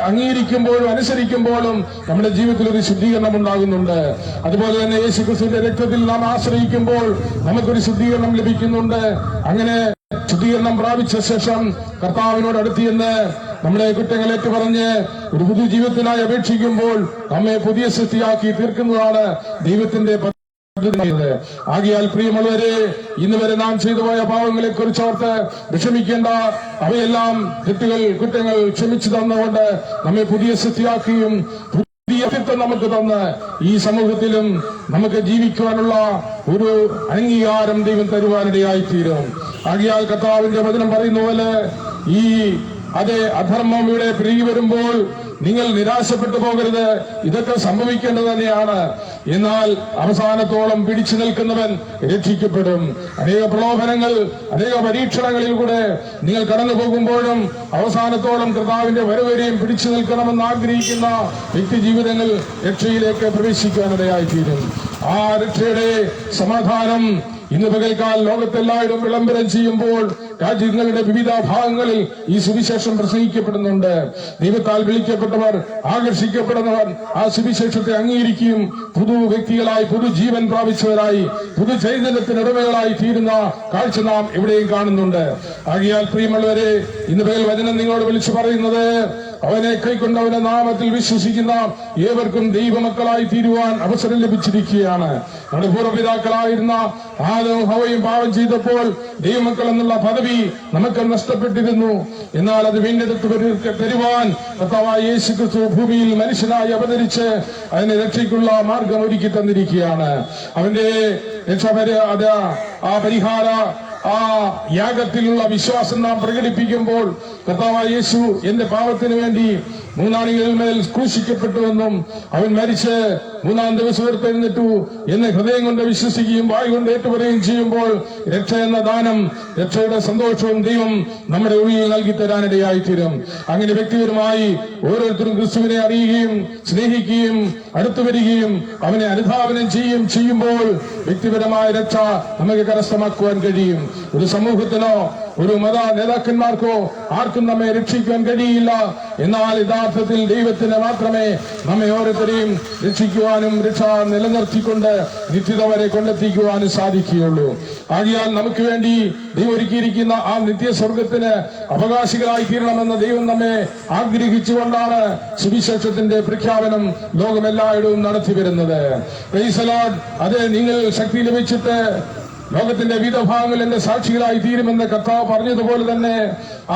അംഗീകരിക്കുമ്പോഴും അനുസരിക്കുമ്പോഴും നമ്മുടെ ജീവിതത്തിൽ ഒരു ശുദ്ധീകരണം ഉണ്ടാകുന്നുണ്ട്. അതുപോലെ തന്നെ യേശു ക്രിസ്തുവിന്റെ രക്തത്തിൽ നാം ആശ്രയിക്കുമ്പോൾ നമുക്കൊരു ശുദ്ധീകരണം ലഭിക്കുന്നുണ്ട്. അങ്ങനെ ശുദ്ധീകരണം പ്രാപിച്ച ശേഷം കർത്താവിനോട് അടുത്തിയെന്ന് നമ്മുടെ കുറ്റങ്ങളേറ്റ് പറഞ്ഞ് ഒരു പുതുജീവിതത്തിനായി അപേക്ഷിക്കുമ്പോൾ നമ്മെ പുതിയ സൃഷ്ടിയാക്കി തീർക്കുന്നതാണ് ദൈവത്തിന്റെ പദ്ധതി. ആകിയാൽ പ്രിയമുള്ളവരെ, ഇന്ന് വരെ നാം ചെയ്തു പോയ പാവങ്ങളെ കുറിച്ചോർത്ത് വിഷമിക്കേണ്ട. അവയെല്ലാം കുറ്റങ്ങൾ ക്ഷമിച്ചു തന്നുകൊണ്ട് നമ്മെ പുതിയ സൃഷ്ടിയാക്കുകയും പുതിയ വ്യക്തിത്വം നമുക്ക് തന്ന് ഈ സമൂഹത്തിലും നമുക്ക് ജീവിക്കുവാനുള്ള ഒരു അംഗീകാരം ദൈവം തരുവാനിടയായിത്തീരും. ആകിയാൽ കർത്താവിന്റെ വചനം പറയുന്ന പോലെ ഈ അധർമ്മം ഇവിടെ പെരുകി വരുമ്പോൾ നിങ്ങൾ നിരാശപ്പെട്ടു പോകരുത്. ഇതൊക്കെ സംഭവിക്കേണ്ടത് തന്നെയാണ്. എന്നാൽ അവസാനത്തോളം പിടിച്ചു നിൽക്കുന്നവൻ രക്ഷിക്കപ്പെടും. അനേക പ്രലോഭനങ്ങൾ, അനേക പരീക്ഷണങ്ങളിൽ കൂടെ നിങ്ങൾ കടന്നു പോകുമ്പോഴും അവസാനത്തോളം കർത്താവിന്റെ വരവരെയും പിടിച്ചു നിൽക്കണമെന്ന് ആഗ്രഹിക്കുന്ന വ്യക്തി ജീവിതങ്ങൾ രക്ഷയിലേക്ക് പ്രവേശിക്കാനിടയായിത്തീരും. ആ രക്ഷയുടെ സമാധാനം ഇന്ന് പകൽക്കാൽ ലോകത്തെല്ലായിടും വിളംബരം ചെയ്യുമ്പോൾ രാജ്യങ്ങളുടെ വിവിധ ഭാഗങ്ങളിൽ ഈ സുവിശേഷം പ്രസംഗിക്കപ്പെടുന്നുണ്ട്. ദൈവത്താൽ വിളിക്കപ്പെട്ടവർ, ആകർഷിക്കപ്പെടുന്നവർ ആ സുവിശേഷത്തെ അംഗീകരിക്കുകയും പുതു വ്യക്തികളായി, പുതുജീവൻ പ്രാപിച്ചവരായി, പുതു ചൈതന്യത്തിനുടമകളായി തീരുന്ന കാഴ്ച നാം എവിടെയും കാണുന്നുണ്ട്. ആകിയാൽ പ്രിയമുള്ളവരെ, ഇന്ന് പകൽ വചനം നിങ്ങളോട് വിളിച്ചു പറയുന്നത്, അവനെ കൈക്കൊണ്ടവന്റെ നാമത്തിൽ വിശ്വസിക്കുന്ന ഏവർക്കും ദൈവമക്കളായി തീരുവാൻ അവസരം ലഭിച്ചിരിക്കുകയാണ്. നമ്മുടെ പൂർവ്വപിതാക്കളായിരുന്ന ആദവും ഹവ്വയും പാപം ചെയ്തപ്പോൾ ദൈവമക്കൾ എന്നുള്ള പദവി നമുക്ക് നഷ്ടപ്പെട്ടിരുന്നു. എന്നാൽ അത് വീണ്ടെടുത്ത് തരുവാൻ കർത്താവായ യേശുക്രിസ്തു ഭൂമിയിൽ മനുഷ്യനായി അവതരിച്ച് അതിനെ രക്ഷയ്ക്കുള്ള മാർഗം ഒരുക്കി തന്നിരിക്കുകയാണ്. അവന്റെ പരിഹാര ആ യാഗത്തിലുള്ള വിശ്വാസം നാം പ്രകടിപ്പിക്കുമ്പോൾ കർത്താവായ യേശു എന്റെ പാപത്തിന് വേണ്ടി മൂന്നാണികളിന്മേൽ ക്രൂശിക്കപ്പെട്ടുവെന്നും അവൻ മരിച്ച് മൂന്നാം ദിവസം ഉയർത്തെഴുന്നേറ്റു എന്ന് ഹൃദയം കൊണ്ട് വിശ്വസിക്കുകയും വായ് കൊണ്ട് ഏറ്റുപറയുകയും ചെയ്യുമ്പോൾ രക്ഷ എന്ന ദാനം, രക്ഷയുടെ സന്തോഷവും ദൈവം നമ്മുടെ ഉള്ളിൽ നൽകി തരാനിടയായിത്തീരും. അങ്ങനെ വ്യക്തിപരമായി ഓരോരുത്തരും ക്രിസ്തുവിനെ അറിയുകയും സ്നേഹിക്കുകയും അടുത്തു വരികയും അവനെ അനുധാവനം ചെയ്യുമ്പോൾ വ്യക്തിപരമായ രക്ഷ നമുക്ക് കരസ്ഥമാക്കുവാൻ കഴിയും. ഒരു സമൂഹത്തിനോ ഒരു മത നേതാക്കന്മാർക്കോ ആർക്കും നമ്മെ രക്ഷിക്കാൻ കഴിയില്ല. എന്നാൽ യഥാർത്ഥത്തിൽ ദൈവത്തിന് മാത്രമേ നമ്മെ ഓരോരുത്തരെയും രക്ഷിക്കുവാനും രക്ഷ നിലനിർത്തിക്കൊണ്ട് നിത്യത വരെ കൊണ്ടെത്തിക്കുവാനും സാധിക്കുകയുള്ളൂ. ആകിയാൽ നമുക്ക് വേണ്ടി ദൈവം ഒരുക്കിയിരിക്കുന്ന ആ നിത്യസ്വർഗത്തിന് അവകാശികളായി തീരണമെന്ന് ദൈവം നമ്മെ ആഗ്രഹിച്ചുകൊണ്ടാണ് സുവിശേഷത്തിന്റെ പ്രഖ്യാപനം ലോകമെല്ലായിടവും നടത്തിവരുന്നത്. Praise the Lord. അതെ, നിങ്ങൾ ശക്തി ലഭിച്ചിട്ട് ലോകത്തിന്റെ വിവിധ ഭാഗങ്ങളിൽ എന്റെ സാക്ഷികളായി തീരുമെന്ന് കർത്താവ് പറഞ്ഞതുപോലെ തന്നെ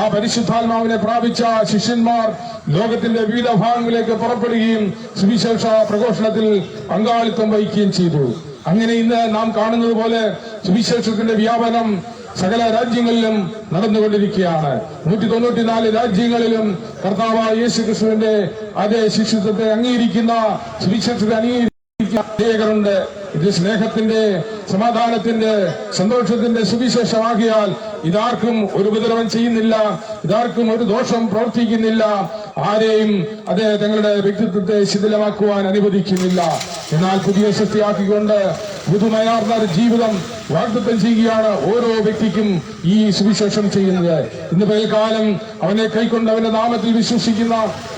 ആ പരിശുദ്ധാത്മാവിനെ പ്രാപിച്ച ശിഷ്യന്മാർ ലോകത്തിന്റെ വിവിധ ഭാഗങ്ങളിലേക്ക് പുറപ്പെടുകയും സുവിശേഷ പ്രഘോഷണത്തിൽ പങ്കാളിത്തം വഹിക്കുകയും ചെയ്തു. അങ്ങനെ ഇന്ന് നാം കാണുന്നത് പോലെ സുവിശേഷത്തിന്റെ വ്യാപനം സകല രാജ്യങ്ങളിലും നടന്നുകൊണ്ടിരിക്കുകയാണ്. 194 രാജ്യങ്ങളിലും കർത്താവായ യേശുക്രിസ്തുവിന്റെ അതേ ശിഷ്യത്വത്തെ അംഗീകരിക്കുന്ന, സുവിശേഷത്തെ അംഗീകരിക്കുന്ന അനേകരുണ്ട്. ഇത് സ്നേഹത്തിന്റെ, സമാധാനത്തിന്റെ, സന്തോഷത്തിന്റെ സുവിശേഷമാകിയാൽ ഇതാർക്കും ഒരു ഉപദ്രവം ചെയ്യുന്നില്ല, ഇതാർക്കും ഒരു ദോഷം പ്രവർത്തിക്കുന്നില്ല, ആരെയും അതേ തങ്ങളുടെ വ്യക്തിത്വത്തെ ശിഥിലമാക്കുവാൻ അനുവദിക്കുന്നില്ല. എന്നാൽ പുതിയ സൃഷ്ടിയാക്കിക്കൊണ്ട് പുതുമയാർന്ന ജീവിതം വാഗ്ദത്തം ചെയ്യുകയാണ് ഓരോ വ്യക്തിക്കും ഈ സുവിശേഷം ചെയ്യുന്നത്. ഇന്ന് പകൽക്കാലം അവനെ കൈക്കൊണ്ടവന്റെ നാമത്തിൽ വിശ്വസിക്കുന്ന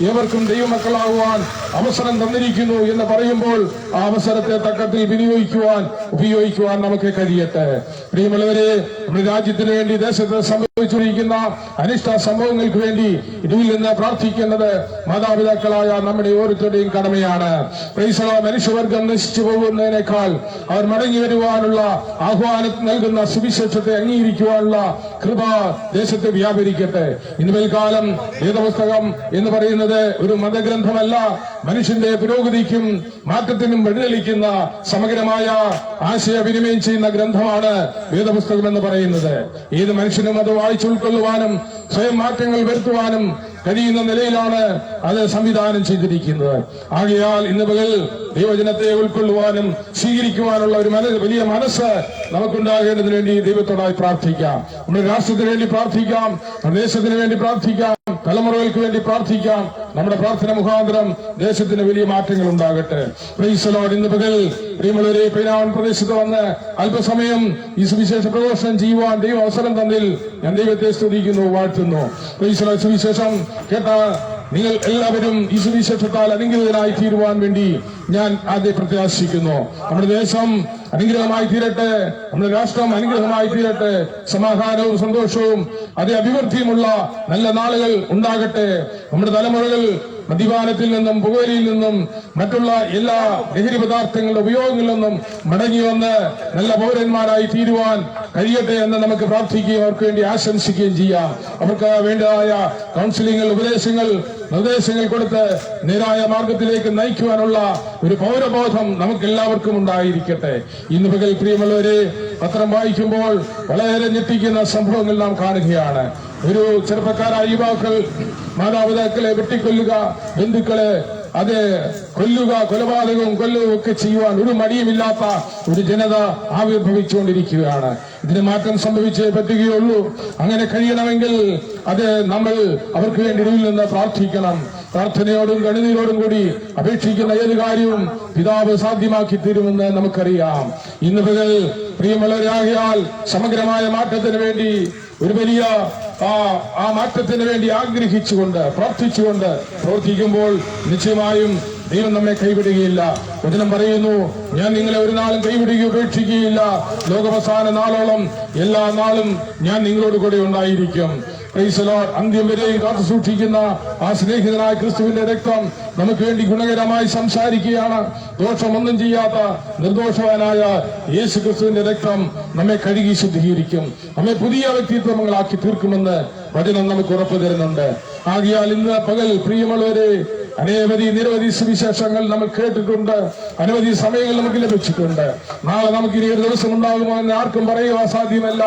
ഏവർക്കും ദൈവമക്കളാകുവാൻ അവസരം തന്നിരിക്കുന്നു എന്ന് പറയുമ്പോൾ ആ അവസരത്തെ തക്കത്തിൽ ഉപയോഗിക്കുവാൻ നമുക്ക് കഴിയട്ടെ. പ്രിയമുള്ളവരെ, നമ്മുടെ രാജ്യത്തിന് വേണ്ടി, ദേശത്ത് സംഭവിച്ചുകൊണ്ടിരിക്കുന്ന അനിഷ്ട സംഭവങ്ങൾക്ക് വേണ്ടി ഇതിൽ നിന്ന് പ്രാർത്ഥിക്കേണ്ടത് മാതാപിതാക്കളായ നമ്മുടെ ഓരോരുത്തരുടെയും കടമയാണ്. Price the Lord. മനുഷ്യവർഗം നശിച്ചു പോകുന്നതിനേക്കാൾ അവർ മടങ്ങി വരുവാനുള്ള ആഹ്വാനം നൽകുന്ന സുവിശേഷത്തെ അംഗീകരിക്കുവാനുള്ള കൃപ ദേശത്ത് വ്യാപരിക്കട്ടെ. ഇന്ന് പിൽക്കാലം വേദപുസ്തകം എന്ന് പറയുന്നത് ഒരു മതഗ്രന്ഥമല്ല, മനുഷ്യന്റെ പുരോഗതിക്കും മാറ്റത്തിനും വഴിതെളിക്കുന്ന സമഗ്രമായ ആശയവിനിമയം ചെയ്യുന്ന ഗ്രന്ഥമാണ് വേദപുസ്തകം എന്ന് പറയുന്നത്. ഏത് മനുഷ്യനും അത് വായിച്ചു ഉൾക്കൊള്ളുവാനും സ്വയം മാറ്റങ്ങൾ വരുത്തുവാനും കഴിയുന്ന നിലയിലാണ് അത് സംവിധാനം ചെയ്തിരിക്കുന്നത്. ആകയാൽ ഇന്ന് പകൽ ദൈവജനത്തെ ഉൾക്കൊള്ളുവാനും സ്വീകരിക്കുവാനുള്ള ഒരു വലിയ മനസ്സ് നമുക്കുണ്ടാകേണ്ടതിന് വേണ്ടി ദൈവത്തോടായി പ്രാർത്ഥിക്കാം. നമ്മുടെ രാഷ്ട്രത്തിന് വേണ്ടി പ്രാർത്ഥിക്കാം, ദേശത്തിന് വേണ്ടി പ്രാർത്ഥിക്കാം, തലമുറകൾക്ക് വേണ്ടി പ്രാർത്ഥിക്കാം. നമ്മുടെ പ്രാർത്ഥന മുഖാന്തരം ദേശത്തിന് വലിയ മാറ്റങ്ങൾ ഉണ്ടാകട്ടെ. Price the Lord. ഇന്ന് പകൽ പ്രിയമുള്ളവരെ, പൈനാവൻ പ്രദേശത്ത് വന്ന് അല്പസമയം ഈ സുവിശേഷ പ്രഘോഷണം ചെയ്യുവാൻ ദൈവം അവസരം തന്നിൽ ഞാൻ ദൈവത്തെ സ്തുതിക്കുന്നു, വാഴ്ത്തുന്നു. Price the Lord. സുവിശേഷം കേട്ട നിങ്ങൾ എല്ലാവരും ഈ സുവിശേഷത്താൽ അനുഗ്രഹീതരായി തീരുവാൻ വേണ്ടി ഞാൻ ആദ്യം പ്രത്യാശിക്കുന്നു. നമ്മുടെ ദേശം അനുഗ്രഹമായി തീരട്ടെ, നമ്മുടെ രാഷ്ട്രം അനുഗ്രഹമായി തീരട്ടെ, സമാധാനവും സന്തോഷവും അതേ അഭിവൃദ്ധിയുമുള്ള നല്ല നാളുകൾ ഉണ്ടാകട്ടെ. നമ്മുടെ തലമുറകൾ മദ്യപാനത്തിൽ നിന്നും പുകവലിയിൽ നിന്നും മറ്റുള്ള എല്ലാ ലഹരി പദാർത്ഥങ്ങളുടെ ഉപയോഗങ്ങളിൽ നിന്നും മടങ്ങി വന്ന് നല്ല പൗരന്മാരായി തീരുവാൻ കഴിയട്ടെ എന്ന് നമുക്ക് പ്രാർത്ഥിക്കുകയും അവർക്ക് വേണ്ടി ആശംസിക്കുകയും ചെയ്യാം. അവർക്ക് വേണ്ടതായ കൗൺസിലിംഗ്, ഉപദേശങ്ങൾ, നിർദ്ദേശങ്ങൾ കൊടുത്ത് നേരായ മാർഗത്തിലേക്ക് നയിക്കുവാനുള്ള ഒരു പൗരബോധം നമുക്ക് എല്ലാവർക്കും ഉണ്ടായിരിക്കട്ടെ. ഇന്ന് പകൽ പ്രിയമുള്ളവരെ, പത്രം വായിക്കുമ്പോൾ വളരെ ഞെട്ടിക്കുന്ന സംഭവങ്ങൾ നാം കാണുകയാണ്. ഒരു ചെറുപ്പക്കാരായ യുവാക്കൾ മാതാപിതാക്കളെ വെട്ടിക്കൊല്ലുക, ബന്ധുക്കളെ അത് കൊല്ലുക, കൊലപാതകവും കൊല്ലുകയും ഒക്കെ ചെയ്യുവാൻ ഒരു മടിയുമില്ലാത്ത ഒരു ജനത ആവിർഭവിച്ചുകൊണ്ടിരിക്കുകയാണ്. ഇതിന് മാറ്റം സംഭവിച്ചേ പറ്റുകയുള്ളൂ. അങ്ങനെ കഴിയണമെങ്കിൽ അത് നമ്മൾ അവർക്ക് വേണ്ടി ഇതിൽ നിന്ന് പ്രാർത്ഥിക്കണം. പ്രാർത്ഥനയോടും കണ്ണുനീരോടും കൂടി അപേക്ഷിക്കുന്ന ഏത് കാര്യവും പിതാവ് സാധ്യമാക്കി തീരുമെന്ന് നമുക്കറിയാം. ഇന്ന് പകൽ പ്രിയമുള്ളവരാകിയാൽ സമഗ്രമായ മാറ്റത്തിന് വേണ്ടി ഒരു വലിയ ആ മാറ്റത്തിന് വേണ്ടി ആഗ്രഹിച്ചുകൊണ്ട് പ്രാർത്ഥിച്ചുകൊണ്ട് പ്രവർത്തിക്കുമ്പോൾ നിശ്ചയമായും ദൈവം നമ്മെ കൈവിടുകയില്ല. വചനം പറയുന്നു, ഞാൻ നിങ്ങളെ ഒരു നാളും കൈവിടുകയോ ഉപേക്ഷിക്കുകയില്ല, ലോകാവസാന നാളോളം എല്ലാ നാളും ഞാൻ നിങ്ങളോട് കൂടെ ഉണ്ടായിരിക്കും. Price the Lord. അന്ത്യം വരെ കാത്തു സൂക്ഷിക്കുന്ന ആ സ്നേഹിതനായ ക്രിസ്തുവിന്റെ രക്തം നമുക്ക് വേണ്ടി ഗുണകരമായി സംസാരിക്കുകയാണ്. ദോഷമൊന്നും ചെയ്യാത്ത നിർദോഷവാനായ യേശു ക്രിസ്തുവിന്റെ രക്തം നമ്മെ കഴുകി ശുദ്ധീകരിക്കും, നമ്മെ പുതിയ വ്യക്തിത്വങ്ങളാക്കി തീർക്കുമെന്ന് വചനം നമുക്ക് ഉറപ്പു തരുന്നുണ്ട്. ആകിയാൽ ഇന്ന് പകൽ പ്രിയമുള്ളവരെ, നിരവധി സുവിശേഷങ്ങൾ നമ്മൾ കേട്ടിട്ടുണ്ട്, അനവധി സമയങ്ങൾ നമുക്ക് ലഭിച്ചിട്ടുണ്ട്. നാളെ നമുക്ക് ഇനി ഒരു ദിവസം ഉണ്ടാകുമോ എന്ന് ആർക്കും പറയുവാൻ സാധ്യമല്ല.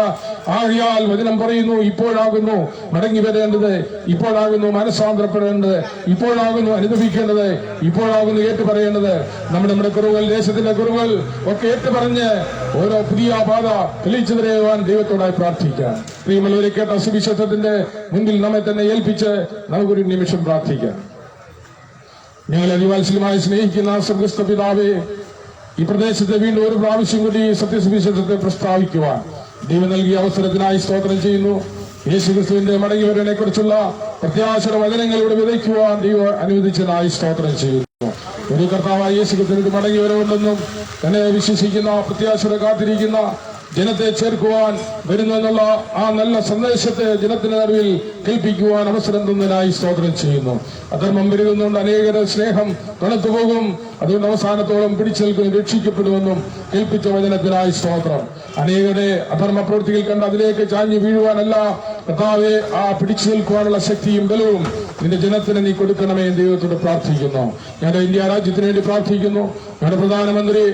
ആകിയാൽ വചനം പറയുന്നു, ഇപ്പോഴാകുന്നു മടങ്ങി വരേണ്ടത്, ഇപ്പോഴാകുന്നു മനസ്സാന്തരപ്പെടേണ്ടത്, ഇപ്പോഴാകുന്നു അനുഭവിക്കേണ്ടത്, ഇപ്പോഴാകുന്നു ഏറ്റുപറയേണ്ടത്. നമ്മുടെ കുറവുകൾ, ദേശത്തിന്റെ കുറവുകൾ ഒക്കെ ഏറ്റുപറഞ്ഞ് ഓരോ പുതിയ പാത തെളിയിച്ചു തരുവാൻ ദൈവത്തോടായി പ്രാർത്ഥിക്കാം. പ്രിയമുള്ളവരെ, കേട്ട സുവിശേഷത്തിന്റെ മുൻപിൽ നമ്മെ തന്നെ ഏൽപ്പിച്ച് നമുക്കൊരു നിമിഷം പ്രാർത്ഥിക്കാം. ഞങ്ങളെ അതിവാത്സല്യമായി സ്നേഹിക്കുന്ന സ്വർഗ്ഗസ്ഥ പിതാവേ, ഈ പ്രദേശത്തെ വീണ്ടും ഒരു പ്രാവശ്യം കൂടി സത്യസുവിശേഷത്തെ പ്രസ്താവിക്കുവാൻ ദൈവം നൽകിയ അവസരത്തിനായി സ്തോത്രം ചെയ്യുന്നു. യേശുക്രിസ്തുവിന്റെ മടങ്ങിവരനെ കുറിച്ചുള്ള പ്രത്യാശയുടെ വചനങ്ങൾ ഇവിടെ വിതയ്ക്കുവാൻ ദൈവം അനുവദിച്ചതായി സ്തോത്രം ചെയ്യുന്നു. ഒരു കർത്താവായ യേശുക്രിസ്തുവിന്റെ മടങ്ങിവരവുണ്ടെന്നും തന്നെ വിശ്വസിക്കുന്ന പ്രത്യാശയുടെ കാത്തിരിക്കുന്ന ജനത്തെ ചേർക്കുവാൻ വരുന്നെന്നുള്ള ആ നല്ല സന്ദേശത്തെ ജനത്തിന്റെ നടുവിൽ കേൾപ്പിക്കുവാൻ അവസരം തന്നതിനായി സ്തോത്രം ചെയ്യുന്നു. അധർമ്മം പെരുകുന്നുകൊണ്ട് അനേകരുടെ സ്നേഹം തണുത്തുപോകും, അതുകൊണ്ട് അവസാനത്തോളം പിടിച്ചേൽക്കും, രക്ഷിക്കപ്പെടുമെന്നും കേൾപ്പിച്ച വചനത്തിനായി സ്തോത്രം. അനേകരുടെ അധർമ്മ പ്രവൃത്തികൾ കണ്ട് അതിലേക്ക് ചാഞ്ഞു വീഴുവാനല്ല കർത്താവെ, ആ പിടിച്ചു നിൽക്കുവാനുള്ള ശക്തിയും ബലവും നിന്റെ ജനത്തിന് നീ കൊടുക്കണമേ എന്ന് ദൈവത്തോട് പ്രാർത്ഥിക്കുന്നു. ഞങ്ങളുടെ ഇന്ത്യ രാജ്യത്തിന് വേണ്ടി പ്രാർത്ഥിക്കുന്നു. ഞങ്ങളുടെ പ്രധാനമന്ത്രി,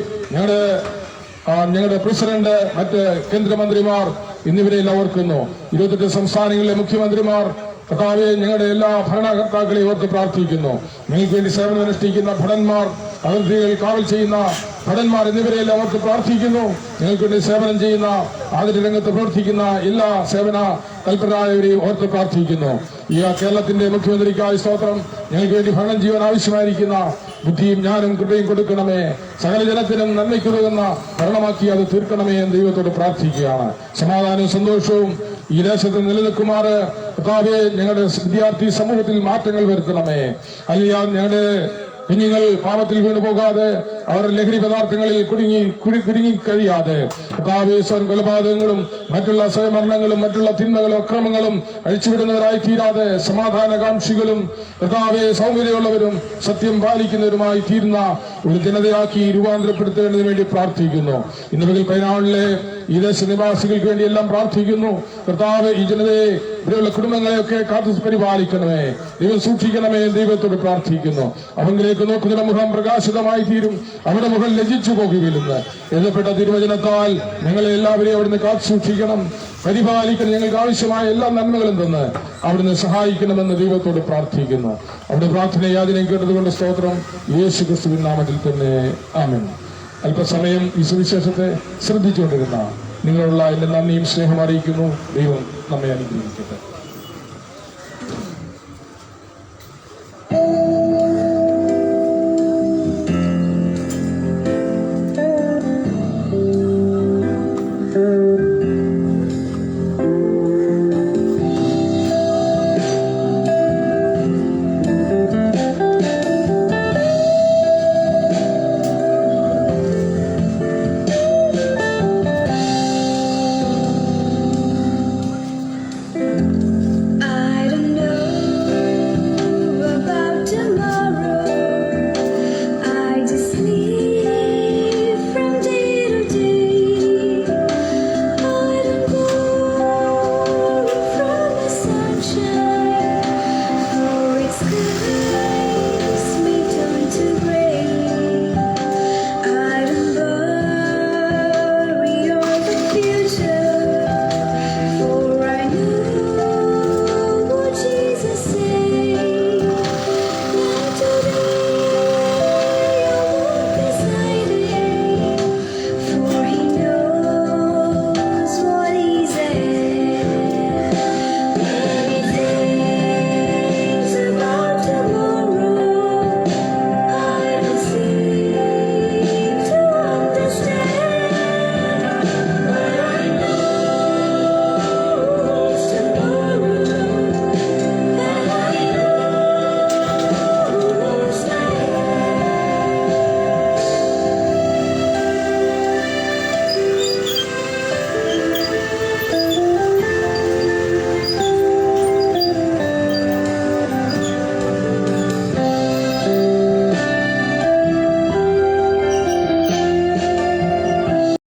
ഞങ്ങളുടെ പ്രസിഡന്റ്, മറ്റ് കേന്ദ്രമന്ത്രിമാർ എന്നിവരെല്ലാം ഓർക്കുന്നു. 28 സംസ്ഥാനങ്ങളിലെ മുഖ്യമന്ത്രിമാർ, കർത്താവെ, ഞങ്ങളുടെ എല്ലാ ഭരണകർത്താക്കളെയും ഓർത്ത് പ്രാർത്ഥിക്കുന്നു. ഞങ്ങൾക്ക് വേണ്ടി സേവനമനുഷ്ഠിക്കുന്ന ഭടന്മാർ, അതിർത്തികൾ കാവൽ ചെയ്യുന്ന ഭടന്മാർ എന്നിവരെല്ലാം ഓർത്ത് പ്രാർത്ഥിക്കുന്നു. ഞങ്ങൾക്ക് വേണ്ടി സേവനം ചെയ്യുന്ന, ആതിര രംഗത്ത് പ്രവർത്തിക്കുന്ന എല്ലാ സേവന തൽപരരായവരെയും ഓർത്ത് പ്രാർത്ഥിക്കുന്നു. ഈ കേരളത്തിന്റെ മുഖ്യമന്ത്രിക്കായി സ്തോത്രം. ഞങ്ങൾക്ക് വേണ്ടി ഭരണം ചെയ്യാൻ ആവശ്യമായിരിക്കുന്ന ബുദ്ധിയും ജ്ഞാനും കൃപയും കൊടുക്കണമേ. സകല ജനത്തിനും നന്മയ്ക്കുതകുന്ന ഭരണമാക്കി അത് തീർക്കണമേ എന്ന് ദൈവത്തോട് പ്രാർത്ഥിക്കുകയാണ്. സമാധാനവും സന്തോഷവും ഈ ദേശത്ത് നിലനിൽക്കുമാറ് കർത്താവേ, ഞങ്ങളുടെ വിദ്യാർത്ഥി സമൂഹത്തിൽ മാറ്റങ്ങൾ വരുത്തണമേ. അല്ലെങ്കിൽ ഞങ്ങളുടെ കുഞ്ഞുങ്ങൾ പാപത്തിൽ വീണുപോകാതെ, അവർ ലഹരി പദാർത്ഥങ്ങളിൽ കുടുങ്ങി കഴിയാതെ, കർത്താവേ, സ്വയം കൊലപാതകങ്ങളും മറ്റുള്ള സ്വയമരണങ്ങളും മറ്റുള്ള തിന്മകളും അക്രമങ്ങളും അഴിച്ചുവിടുന്നവരായി തീരാതെ സമാധാനകാംക്ഷികളും കർത്താവേ, സൗമ്യതയുള്ളവരും സത്യം പാലിക്കുന്നവരുമായി തീരുന്ന ഒരു ജനതയാക്കി രൂപാന്തരപ്പെടുത്തേണ്ടതിനു വേണ്ടി പ്രാർത്ഥിക്കുന്നു. ഇന്ന് പകൽ പൈനാളിലെ ഈ ദേശനിവാസികൾക്ക് വേണ്ടി എല്ലാം പ്രാർത്ഥിക്കുന്നു. കർത്താവ്, ഈ ജനതയെ, ഇവരുള്ള കുടുംബങ്ങളെയൊക്കെ കാത്തു പരിപാലിക്കണമേ, ദൈവം സൂക്ഷിക്കണമേ, ദൈവത്തോട് പ്രാർത്ഥിക്കുന്നു. അവങ്കിലേക്ക് നോക്കുന്ന മുഖം പ്രകാശിതമായി തീരും, അവിടെ മുഖം ലജിച്ചു പോകുകയില്ലെന്ന് എഴുതപ്പെട്ട തിരുവചനത്താൽ ഞങ്ങളെ എല്ലാവരെയും അവിടുന്ന് കാത്തു സൂക്ഷിക്കണം, പരിപാലിക്കണം. ഞങ്ങൾക്ക് ആവശ്യമായ എല്ലാ നന്മകളും തന്ന് അവിടുന്ന് സഹായിക്കണമെന്ന് ദൈവത്തോട് പ്രാർത്ഥിക്കുന്നു. അവിടെ പ്രാർത്ഥന യാതിനെ കേട്ടതുകൊണ്ട് സ്തോത്രം. യേശു ക്രിസ്തുവിൻ നാമത്തിൽ തന്നെ ആമേൻ. അല്പസമയം ഈ സുവിശേഷത്തെ ശ്രദ്ധിച്ചുകൊണ്ടിരുന്ന നിങ്ങളുള്ള എന്റെ നന്ദിയും സ്നേഹം അറിയിക്കുന്നു. ദൈവം നമ്മെ അനുഗ്രഹിക്കട്ടെ.